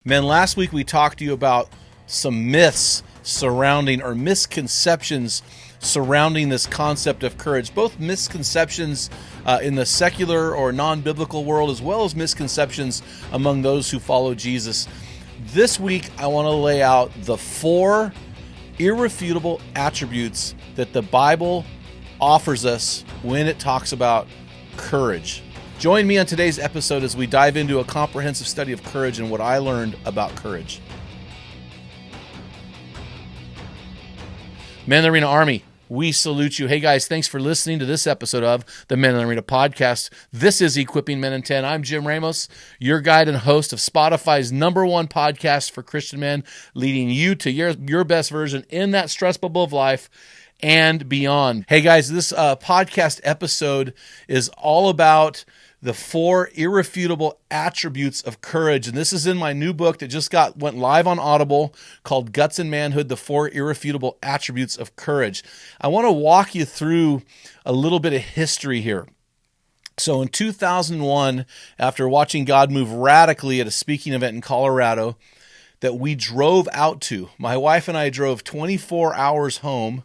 Man, last week we talked to you about some myths surrounding or misconceptions surrounding this concept of courage, both misconceptions in the secular or non-biblical world, as well as misconceptions among those who follow Jesus. This week, I want to lay out the 4 irrefutable attributes that the Bible offers us when it talks about courage. Join me on today's episode as we dive into a comprehensive study of courage and what I learned about courage. Men in the Arena Army, we salute you. Hey guys, thanks for listening to this episode of the Men in the Arena podcast. This is Equipping Men in 10. I'm Jim Ramos, your guide and host of Spotify's #1 podcast for Christian men, leading you to your best version in that stress bubble of life and beyond. Hey guys, this podcast episode is all about the 4 irrefutable attributes of courage. And this is in my new book that just went live on Audible called Guts and Manhood, the 4 irrefutable attributes of courage. I want to walk you through a little bit of history here. So in 2001, after watching God move radically at a speaking event in Colorado that we drove out to, my wife and I drove 24 hours home.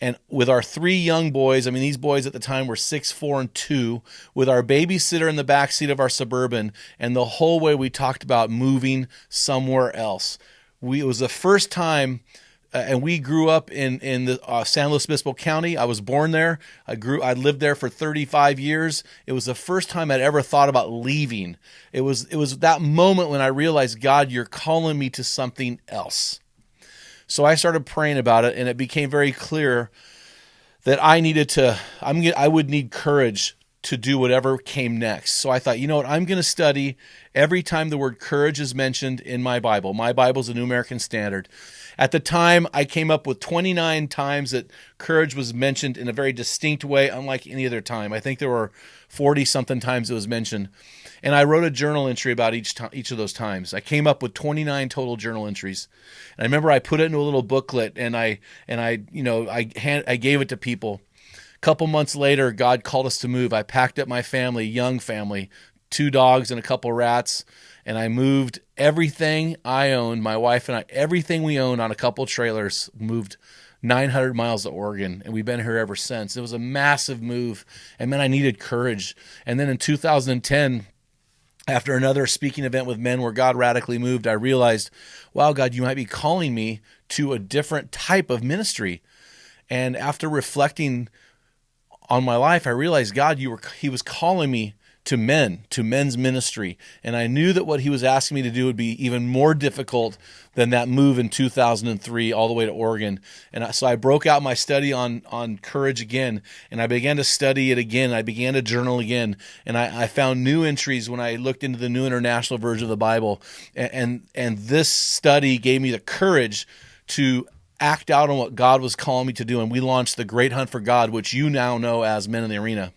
And with our 3 young boys, these boys at the time were 6, 4, and 2, with our babysitter in the back seat of our Suburban, and the whole way we talked about moving somewhere else. It was the first time, and we grew up in the San Luis Obispo County. I was born there. I lived there for 35 years. It was the first time I'd ever thought about leaving. It was that moment when I realized, God, you're calling me to something else. So I started praying about it, and it became very clear that I would need courage to do whatever came next. So I thought, you know what, I'm going to study every time the word courage is mentioned in my Bible. My Bible's a New American Standard. At the time, I came up with 29 times that courage was mentioned in a very distinct way, unlike any other time. I think there were 40-something times it was mentioned. And I wrote a journal entry about each of those times. I came up with 29 total journal entries. And I remember I put it in a little booklet, and I gave it to people. A couple months later, God called us to move. I packed up my family, young family, 2 dogs and a couple rats, and I moved everything I owned, my wife and I, everything we owned on a couple trailers, moved 900 miles to Oregon, and we've been here ever since. It was a massive move, and then I needed courage. And then in 2010, after another speaking event with men where God radically moved, I realized, wow, God, you might be calling me to a different type of ministry. And after reflecting on my life, I realized, God, He was calling me to men's ministry. And I knew that what He was asking me to do would be even more difficult than that move in 2003 all the way to Oregon. And so I broke out my study on courage again, and I began to study it again. I began to journal again, and I found new entries when I looked into the New International Version of the Bible. And this study gave me the courage to act out on what God was calling me to do. And we launched the Great Hunt for God, which you now know as Men in the Arena.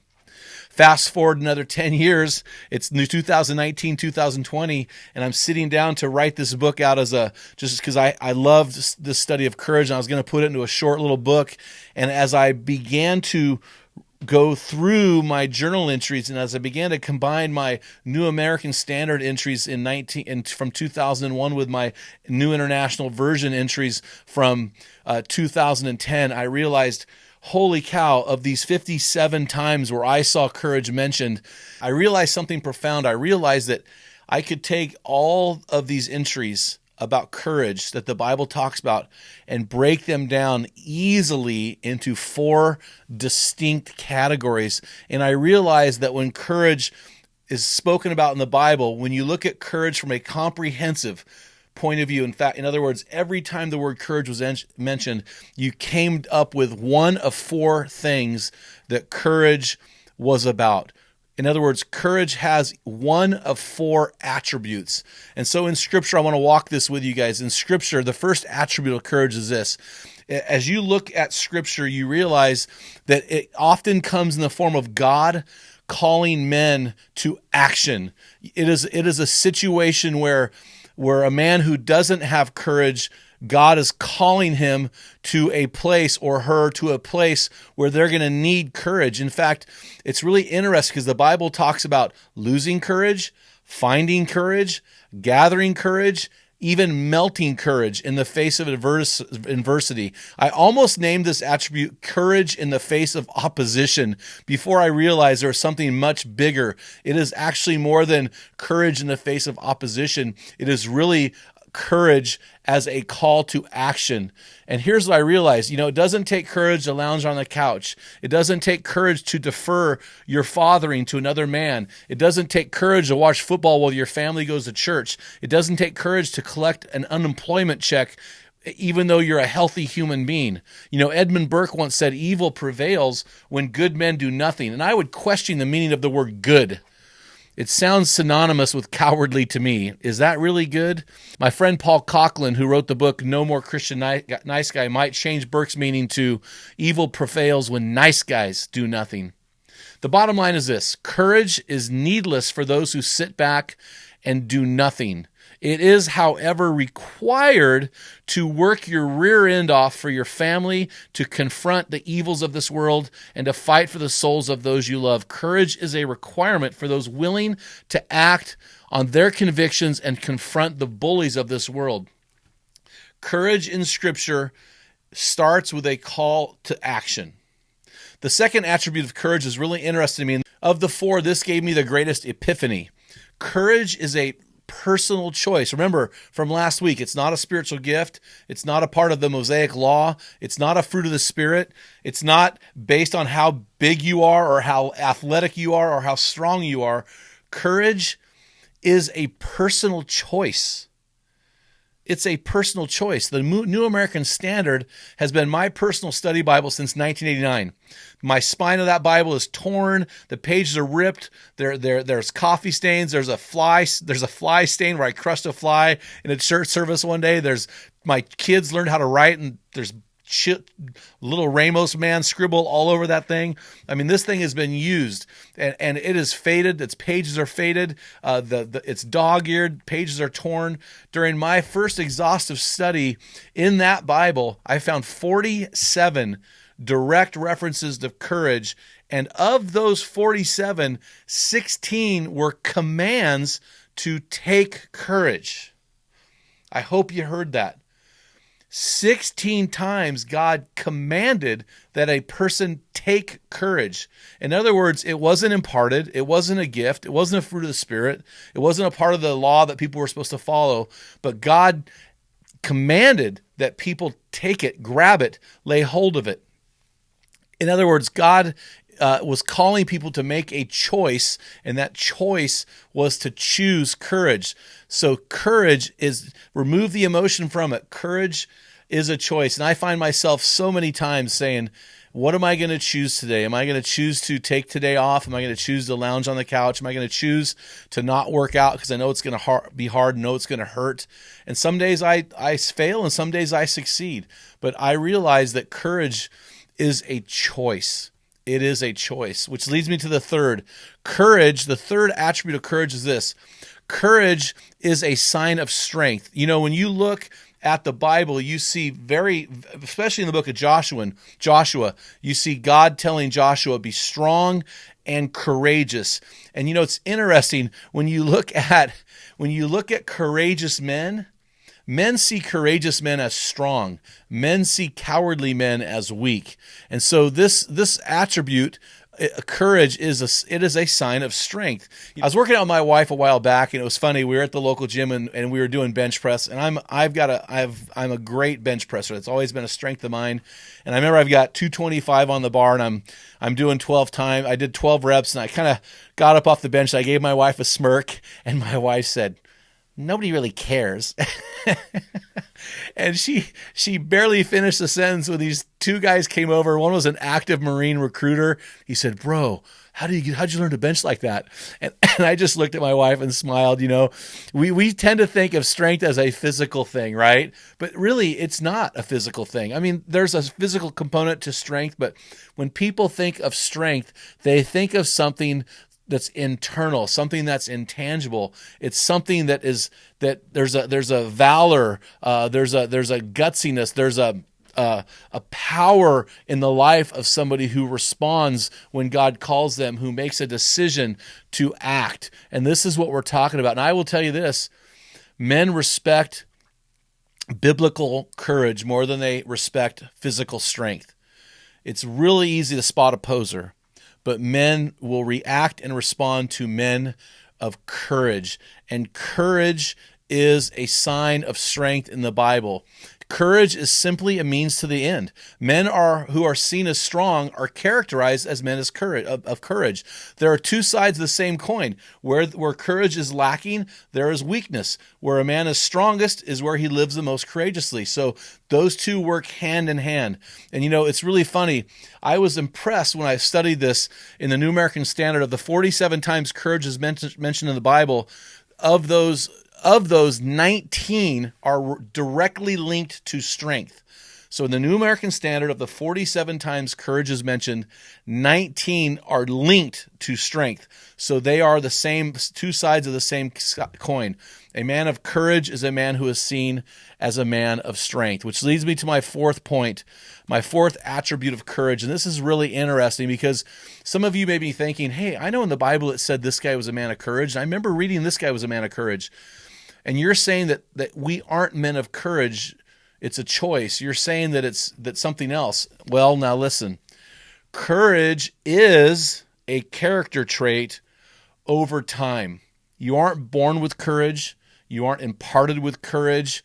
Fast forward another 10 years, it's 2019, 2020, and I'm sitting down to write this book out just because I loved this study of courage, and I was going to put it into a short little book. And as I began to go through my journal entries, and as I began to combine my New American Standard entries from 2001 with my New International Version entries from 2010, I realized, holy cow, of these 57 times where I saw courage mentioned, I realized something profound. I realized that I could take all of these entries about courage that the Bible talks about and break them down easily into 4 distinct categories. And I realized that when courage is spoken about in the Bible, when you look at courage from a comprehensive point of view, in other words, every time the word courage was mentioned, you came up with one of 4 things that courage was about. In other words, courage has one of 4 attributes. And so in Scripture, I want to walk this with you guys. In Scripture, the first attribute of courage is this. As you look at Scripture, you realize that it often comes in the form of God calling men to action. It is a situation where a man who doesn't have courage, God is calling him to a place, or her to a place, where they're going to need courage. In fact, it's really interesting because the Bible talks about losing courage, finding courage, gathering courage, even melting courage in the face of adversity. I almost named this attribute courage in the face of opposition before I realized there was something much bigger. It is actually more than courage in the face of opposition. It is really courage as a call to action. And here's what I realized, it doesn't take courage to lounge on the couch. It doesn't take courage to defer your fathering to another man. It doesn't take courage to watch football while your family goes to church. It doesn't take courage to collect an unemployment check even though you're a healthy human being. Edmund Burke once said, evil prevails when good men do nothing. And I would question the meaning of the word good. It sounds synonymous with cowardly to me. Is that really good? My friend Paul Coughlin, who wrote the book No More Christian Nice Guy, might change Burke's meaning to evil prevails when nice guys do nothing. The bottom line is this: courage is needless for those who sit back and do nothing. It is, however, required to work your rear end off for your family, to confront the evils of this world, and to fight for the souls of those you love. Courage is a requirement for those willing to act on their convictions and confront the bullies of this world. Courage in Scripture starts with a call to action. The second attribute of courage is really interesting to me. Of the four, this gave me the greatest epiphany. Courage is a personal choice. Remember from last week, it's not a spiritual gift. It's not a part of the Mosaic law. It's not a fruit of the Spirit. It's not based on how big you are or how athletic you are or how strong you are. Courage is a personal choice. It's a personal choice. The New American Standard has been my personal study Bible since 1989. My spine of that Bible is torn. The pages are ripped. There's coffee stains. There's a fly stain where I crushed a fly in a church service one day. My kids learned how to write, and there's little Ramos man scribble all over that thing. I mean, this thing has been used, and it is faded. Its pages are faded. It's dog-eared. Pages are torn. During my first exhaustive study in that Bible, I found 47 direct references to courage, and of those 47, 16 were commands to take courage. I hope you heard that. 16 times God commanded that a person take courage. In other words, it wasn't imparted. It wasn't a gift. It wasn't a fruit of the Spirit. It wasn't a part of the law that people were supposed to follow. But God commanded that people take it, grab it, lay hold of it. In other words, God was calling people to make a choice, and that choice was to choose courage. So courage is, remove the emotion from it. Courage is a choice. And I find myself so many times saying, what am I going to choose today? Am I going to choose to take today off? Am I going to choose to lounge on the couch? Am I going to choose to not work out because I know it's going to be hard and know it's going to hurt? And some days I fail and some days I succeed. But I realize that courage is a choice. It is a choice, which leads me to the third. Courage, the third attribute of courage is this. Courage is a sign of strength. When you look at the Bible, you see especially in the book of Joshua, you see God telling Joshua, be strong and courageous. And it's interesting when you look at courageous men. Men see courageous men as strong. Men see cowardly men as weak. And so this attribute, courage, is a sign of strength. I was working out with my wife a while back, and it was funny. We were at the local gym and we were doing bench press. And I'm a great bench presser. It's always been a strength of mine. And I remember I've got 225 on the bar, and I'm doing 12 times. I did 12 reps, and I kind of got up off the bench. And I gave my wife a smirk, and my wife said, "Nobody really cares." And she barely finished the sentence when these two guys came over. One was an active Marine recruiter. He said, "Bro, how'd you learn to bench like that?" And I just looked at my wife and smiled. We tend to think of strength as a physical thing, right? But really, it's not a physical thing. I mean, there's a physical component to strength, but when people think of strength, they think of something that's internal, something that's intangible. It's something that there's a valor, there's a gutsiness, there's a power in the life of somebody who responds when God calls them, who makes a decision to act. And this is what we're talking about. And I will tell you this, Men respect biblical courage more than they respect physical strength. It's really easy to spot a poser, but men will react and respond to men of courage. And courage is a sign of strength in the Bible. Courage is simply a means to the end. Men who are seen as strong are characterized as men of courage. There are two sides of the same coin. Where courage is lacking, there is weakness. Where a man is strongest is where he lives the most courageously. So those two work hand in hand. And it's really funny. I was impressed when I studied this in the New American Standard. Of the 47 times courage is mentioned in the Bible, of those 19 are directly linked to strength. So in the New American Standard, of the 47 times courage is mentioned, 19 are linked to strength. So they are the same, two sides of the same coin. A man of courage is a man who is seen as a man of strength, which leads me to my fourth point, my fourth attribute of courage. And this is really interesting because some of you may be thinking, hey, I know in the Bible it said this guy was a man of courage. And I remember reading this guy was a man of courage. And you're saying that we aren't men of courage. It's a choice. You're saying that's something else. Well, now listen. Courage is a character trait over time. You aren't born with courage. You aren't imparted with courage.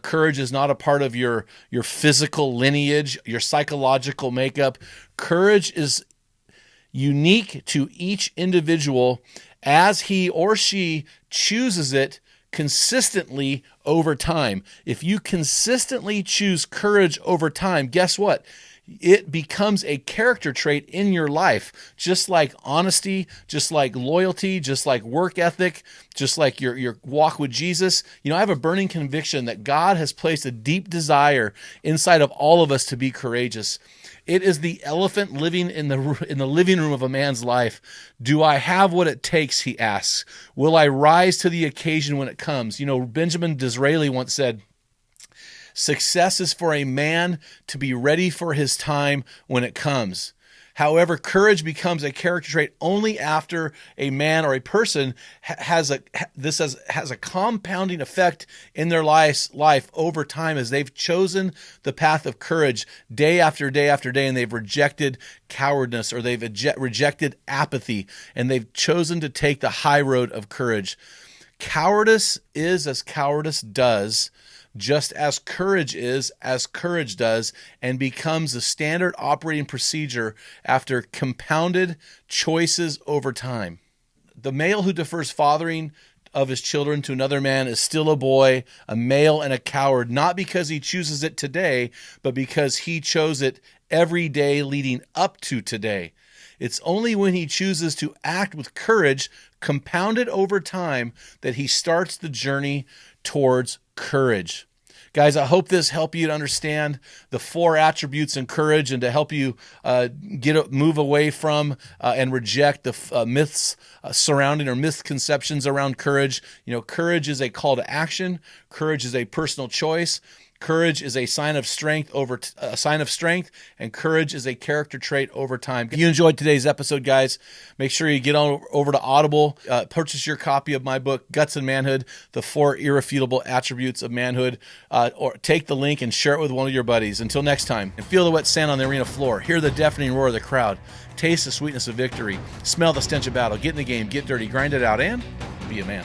Courage is not a part of your physical lineage, your psychological makeup. Courage is unique to each individual as he or she chooses it consistently over time. If you consistently choose courage over time, guess what? It becomes a character trait in your life, just like honesty, just like loyalty, just like work ethic, just like your walk with Jesus. I have a burning conviction that God has placed a deep desire inside of all of us to be courageous. It is the elephant living in the living room of a man's life. Do I have what it takes, he asks. Will I rise to the occasion when it comes? Benjamin Disraeli once said, success is for a man to be ready for his time when it comes. However, courage becomes a character trait only after a man or a person has a compounding effect in their life over time as they've chosen the path of courage day after day after day, and they've rejected cowardice or they've rejected apathy, and they've chosen to take the high road of courage. Cowardice is as cowardice does, just as courage is as courage does, and becomes the standard operating procedure after compounded choices over time. The male who defers fathering of his children to another man is still a boy, a male, and a coward, not because he chooses it today, but because he chose it every day leading up to today. It's only when he chooses to act with courage, compounded over time, that he starts the journey towards courage. Guys, I hope this helped you to understand the 4 attributes in courage and to help you move away from and reject the myths surrounding or misconceptions around courage. Courage is a call to action. Courage is a personal choice. Courage is a sign of strength and courage is a character trait over time. If you enjoyed today's episode, guys, make sure you get on over to Audible, purchase your copy of my book, Guts and Manhood, the 4 Irrefutable Attributes of Manhood, or take the link and share it with one of your buddies. Until next time, and feel the wet sand on the arena floor, hear the deafening roar of the crowd, taste the sweetness of victory, smell the stench of battle, get in the game, get dirty, grind it out, and be a man.